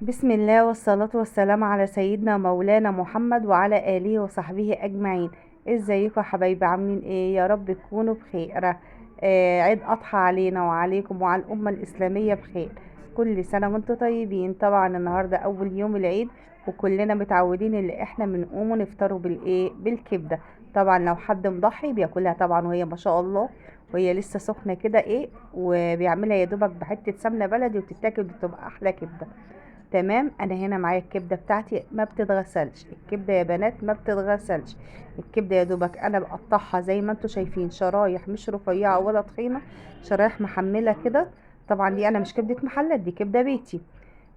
بسم الله والصلاة والسلام على سيدنا مولانا محمد وعلى آله وصحبه أجمعين. ازيكم يا حبايبي؟ عاملين ايه؟ يا رب تكونوا بخير. عيد أضحى علينا وعليكم وعلى الأمة الإسلامية بخير. كل سنة وانتم طيبين. طبعا النهاردة أول يوم العيد، وكلنا متعودين اللي احنا بنقوم ونفطروا بالايه؟ بالكبدة. طبعا لو حد مضحي بياكلها طبعا وهي ما شاء الله وهي لسه سخنة كده ايه، وبيعملها يا دوبك بحتة سمنة بلدي وتتاكل، بتبقى أحلى كبدة. تمام. انا هنا معايا الكبده بتاعتي ما بتتغسلش. الكبده يا بنات ما بتتغسلش. الكبده يا دوبك انا بقطعها زي ما انتم شايفين شرايح، مش رفيعه ولا تخينه، شرايح محمله كده. طبعا دي انا مش كبده محلات، دي كبده بيتي.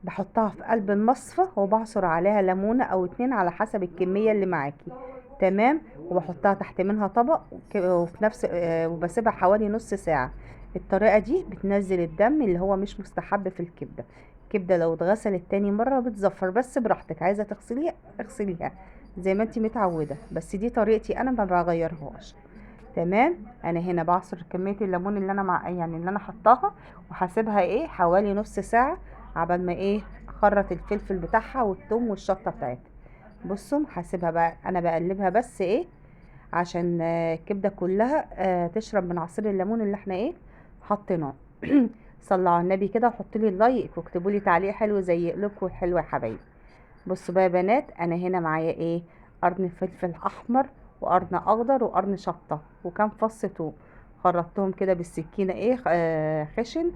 بحطها في قلب المصفى وبعصر عليها ليمونه او اتنين على حسب الكميه اللي معاكي. تمام. وبحطها تحت منها طبق وفي نفس وبسيبها حوالي نص ساعه. الطريقه دي بتنزل الدم اللي هو مش مستحب في الكبده. الكبده لو اتغسلت تاني مره بتزفر، بس براحتك، عايزه تغسليها اغسليها زي ما انتي متعوده، بس دي طريقتي انا ما بغيرهاش. تمام. انا هنا بعصر كميه الليمون اللي انا اللي انا حطاها، وهسيبها ايه حوالي نص ساعه عبال ما ايه اخرط الفلفل بتاعها والثوم والشطه بتاعتها. بصوا هسيبها بقى انا بقلبها بس ايه عشان الكبده كلها تشرب من عصير الليمون اللي احنا ايه حطيناه. صلوا على النبي كده وحطوا لي اللايك واكتبوا لي تعليق حلو زي قلوبكم الحلوه يا حبايبي. بصوا بقى يا بنات، انا هنا معايا ايه؟ قرن فلفل احمر وقرن اخضر وقرن شطه وكام فص توم. خرطتهم كده بالسكينه ايه خشن.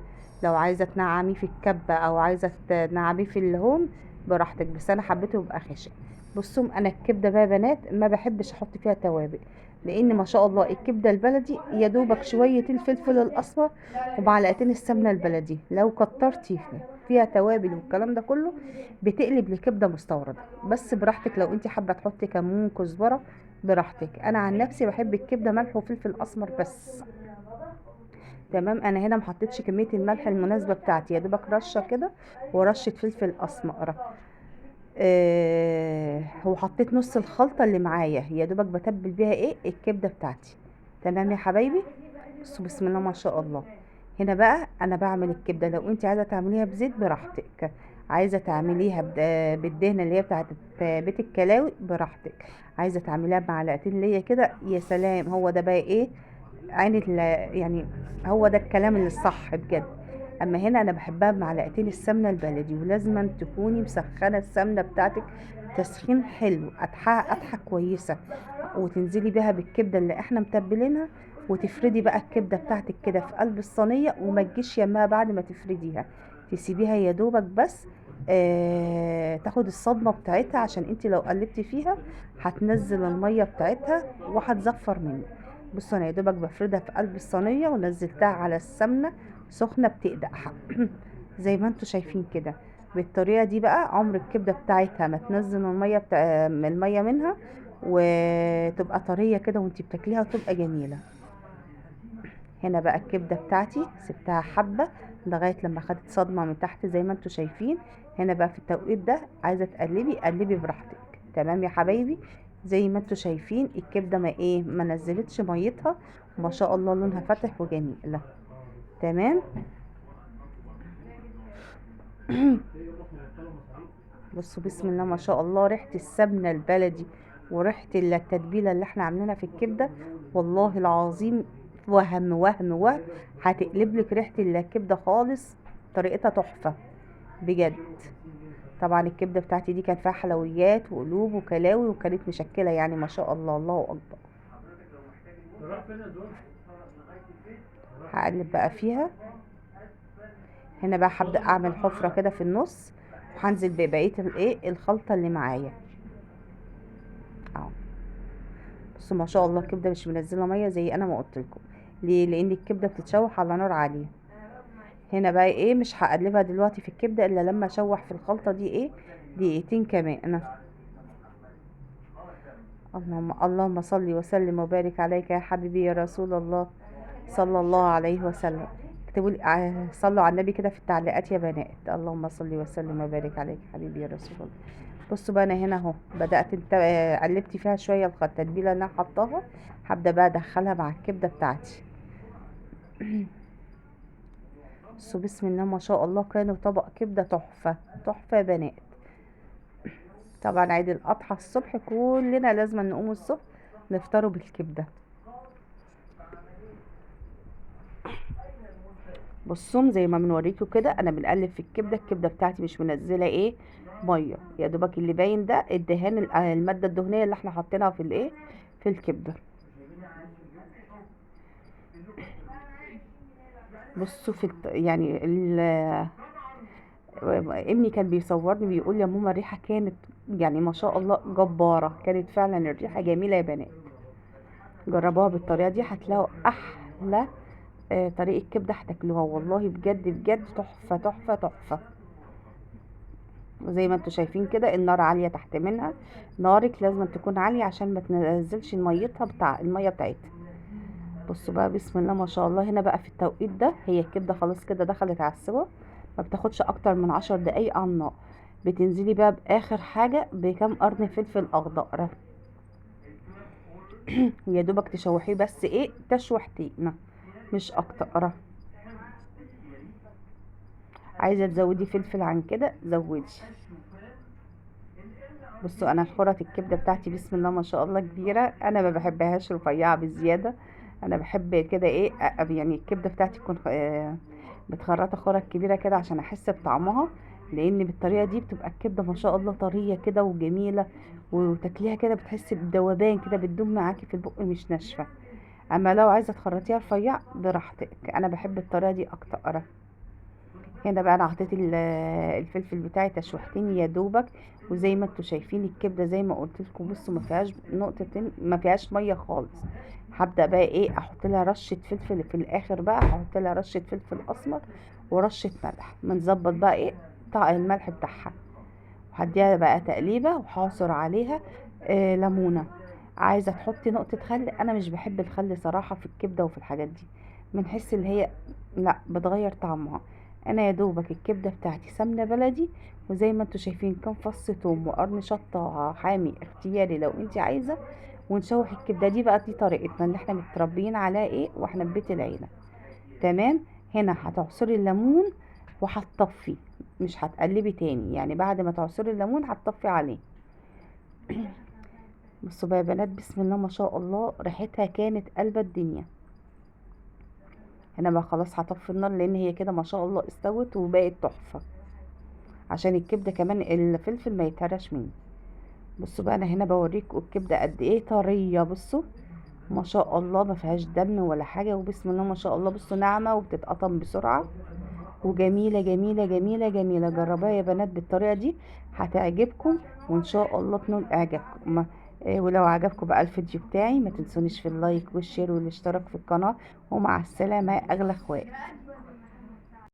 لو عايزه تنعميه في الكبه او عايزه تنعميه في اللهون براحتك، بس انا حبيته يبقى خشن. بصوا انا الكبده بقى يا بنات ما بحبش احط فيها توابل، لان ما شاء الله الكبده البلدي يا دوبك شويه الفلفل الاسمر ومعلقتين السمنه البلدي. لو كترتي فيها توابل والكلام ده كله بتقلب لكبده مستورده. بس براحتك، لو انت حابه تحطي كمون كزبره براحتك. انا عن نفسي بحب الكبده ملح وفلفل اسمر بس. تمام. انا هنا محطتش كميه الملح المناسبه بتاعتي، يا دوبك رشه كده ورشه فلفل اسمر. وحطيت نص الخلطه اللي معايا، يا دوبك بتبل بيها ايه الكبده بتاعتي. تمام يا حبايبي. بصوا بسم الله ما شاء الله. هنا بقى انا بعمل الكبده، لو انت عايزه تعمليها بزيت براحتك، عايزه تعمليها بالدهنه اللي هي بتاعت بيت الكلاوي براحتك، عايزه تعمليها بمعلقتين ليا كده يا سلام. هو ده بقى ايه عين يعني هو ده الكلام اللي الصح بجد. اما هنا انا بحبها بمعلقتين السمنه البلدي، ولازم تكوني مسخنه السمنه بتاعتك تسخين حلو، قدحه كويسه، وتنزلي بيها بالكبده اللي احنا متبلينها. وتفردي بقى الكبده بتاعتك كده في قلب الصينيه، وما تجيش يمها بعد ما تفرديها، تسيبيها يا دوبك بس تاخد الصدمه بتاعتها، عشان انت لو قلبتي فيها هتنزل الميه بتاعتها وهتزفر منك. بصوا انا يا دوبك بفردها في قلب الصينيه ونزلتها على السمنه سخنه بتقدحها. زي ما انتوا شايفين كده. بالطريقه دي بقى عمر الكبده بتاعتها ما تنزل الميه منها، وتبقى طريه كده وانتي بتاكليها وتبقى جميله. هنا بقى الكبده بتاعتي سبتها حبه لغايه لما خدت صدمه من تحت زي ما انتوا شايفين. هنا بقى في التوقيت ده عايزه تقلبي قلبي براحتك. تمام يا حبايبي. زي ما انتوا شايفين الكبده ما نزلتش ميتها، ما شاء الله لونها فاتح وجميل. تمام. بصوا بسم الله ما شاء الله، ريحه السمنه البلدي وريحه التتبيله اللي احنا عاملينها في الكبده، والله العظيم وهم هتقلب لك ريحه الكبده خالص. طريقتها تحفه بجد. طبعا الكبده بتاعتي دي كان فيها حلويات وقلوب وكلاوي وكانت مشكله، يعني ما شاء الله الله اكبر. هقلب بقى فيها. هنا بقى هبدا اعمل حفره كده في النص، وهنزل ببقيه الايه الخلطه اللي معايا اهو. بصوا ما شاء الله الكبده مش منزله ميه زي انا ما قلت لكم. ليه؟ لان الكبده بتتشوح على نار عاليه. هنا بقى ايه مش هقلبها دلوقتي في الكبده الا لما اشوح في الخلطه دي ايه دقيقتين كمان. اللهم صل وسلم وبارك عليك يا حبيبي يا رسول الله صلى الله عليه وسلم. اكتبوا لي صلوا على النبي كده في التعليقات يا بنات. اللهم صل وسلم وبارك عليك يا حبيبي يا رسول الله. بصوا بقى انا هنا اهو بدات قلبت فيها شويه التتبيله اللي انا حطاها. هبدا بقى ادخلها مع الكبده بتاعتي. بصوا بسم الله ما شاء الله، كانوا طبق كبدة تحفة تحفة يا بنات. طبعا عيد الأضحى الصبح كلنا لازم نقوم الصبح نفطروا بالكبدة. بصوا زي ما بنوريكم كده انا بنقلب في الكبده. الكبده بتاعتي مش منزله ايه ميه، يا دوبك اللي باين ده الدهان الماده الدهنيه اللي احنا حاطينها في الايه في الكبده. بصوا يعني ابني كان بيصورني بيقول يا ماما الريحه كانت يعني ما شاء الله جباره، كانت فعلا الريحه جميله يا بنات. جربوها بالطريقه دي هتلاقوا احلى طريقه كبده هتاكلوها، والله بجد بجد تحفه تحفه تحفه. زي ما انتوا شايفين كده النار عالية تحت منها، نارك لازم تكون عالية عشان ما تنزلش ميتها المية بتاعتها. بصوا بقى بسم الله ما شاء الله، هنا بقى في التوقيت ده هي الكبدة خلاص كده دخلت على السوا، ما بتاخدش اكتر من 10 دقايق على النار. بتنزلي بقى باخر حاجة بكام قرن فلفل اخضر يا دوبك تشوحيه بس ايه تشويحتين مش اكتر. عايزة تزودي فلفل عن كده زودي. بصوا انا خرة الكبده بتاعتي بسم الله ما شاء الله كبيره، انا ما بحبهاش رفيعه بزياده. انا بحب كده ايه يعني الكبده بتاعتي تكون متخرطه خرة كبيره كده عشان احس بطعمها، لان بالطريقه دي بتبقى الكبده ما شاء الله طريه كده وجميله، وتاكليها كده بتحسي بذوبان كده بتدوب معاكي في البق مش ناشفه. اما لو عايزه تخرطيها رفيع براحتك، انا بحب الطريقه دي اكتر. هنا بقى انا حطيت الفلفل بتاعي تشويحتين يا دوبك. وزي ما انتوا شايفين الكبده زي ما قلت لكم بصوا ما فيهاش نقطتين، ما فيهاش ميه خالص. هبدا بقى ايه احط لها رشه فلفل في الاخر، بقى احط لها رشه فلفل اسمر ورشه ملح، بنظبط بقى ايه طعم الملح بتاعها. وهديها بقى تقليبه وهعصر عليها ليمونه. عايزه تحطي نقطه خل، انا مش بحب الخل صراحه في الكبده وفي الحاجات دي، بنحس ان هي لا بتغير طعمها. انا يا دوبك الكبده بتاعتي سمنه بلدي، وزي ما انتوا شايفين كام فص توم وقرن شطه حامي اختياري لو انت عايزه. ونشوح الكبده دي بقى، دي طريقتنا اللي احنا متربيين عليها ايه واحنا في بيت العيله. تمام. هنا هتعصري الليمون وهتطفي، مش هتقلبي تاني، يعني بعد ما تعصري الليمون هتطفي عليه. بصوا بقى يا بنات بسم الله ما شاء الله ريحتها كانت قلبة الدنيا. هنا بقى خلاص هطفي النار لان هي كده ما شاء الله استوت وبقت تحفه، عشان الكبده كمان الفلفل ما يتهرش مني. بصوا بقى انا هنا بوريكم الكبده قد ايه طريه. بصوا ما شاء الله ما فيهاش دم ولا حاجه، وبسم الله ما شاء الله بصوا ناعمه وبتتقطم بسرعه وجميله جميله جميله جميله. جربوها يا بنات بالطريقه دي هتعجبكم، وان شاء الله تنول اعجابكم. ولو عجبكم بقى الفيديو بتاعي ما تنسونيش في اللايك والشير والاشتراك في القناه. ومع السلامه يا اغلى اخوات.